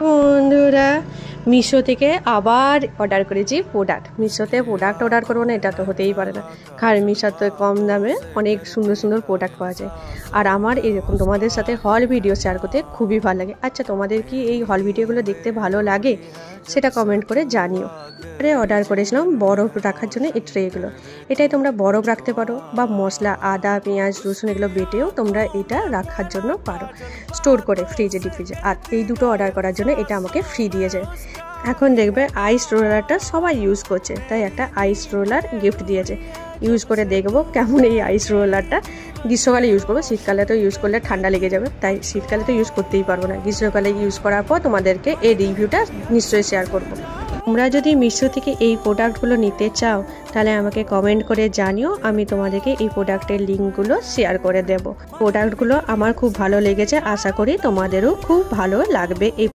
বন্ধুরা মিশো থেকে আবার অর্ডার করেছি প্রোডাক্ট। মিশোতে প্রোডাক্ট অর্ডার করবো না এটা তো হতেই পারে না, কারণ মিশোতে কম দামে অনেক সুন্দর সুন্দর প্রোডাক্ট পাওয়া যায়। আর আমার এরকম তোমাদের সাথে হল ভিডিও শেয়ার করতে খুবই ভালো লাগে। আচ্ছা, তোমাদের কি এই হল ভিডিওগুলো দেখতে ভালো লাগে সেটা কমেন্ট করে জানিও। অর্ডার করেছিলাম বরফ রাখার জন্য এই ট্রেগুলো। এটাই তোমরা বরফ রাখতে পারো বা মশলা আদা পেঁয়াজ রসুন এগুলো বেটেও তোমরা এটা রাখার জন্য পারো, স্টোর করে ফ্রিজে ডিপ ফ্রিজে। আর এই দুটো অর্ডার করার জন্য এটা আমাকে ফ্রি দিয়েছে। এখন দেখবে আইস রোলারটা সবাই ইউজ করছে, তাই একটা আইস রোলার গিফট দিয়েছে। ইউজ করে দেখবো কেমন এই আইস রোলারটা। গ্রীষ্মকালে ইউজ করবো, শীতকালে তো ইউজ করলে ঠান্ডা লেগে যাবে, তাই শীতকালে তো ইউজ করতেই পারবো না। গ্রীষ্মকালে ইউজ করার পর তোমাদেরকে এই রিভিউটা নিশ্চয়ই শেয়ার করবো। তোমরা যদি মিশো থেকে এই প্রোডাক্টগুলো নিতে চাও তাহলে আমাকে কমেন্ট করে জানিও, আমি তোমাদেরকে এই প্রোডাক্টের লিঙ্কগুলো শেয়ার করে দেব। প্রোডাক্টগুলো আমার খুব ভালো লেগেছে, আশা করি তোমাদেরও খুব ভালো লাগবে। এই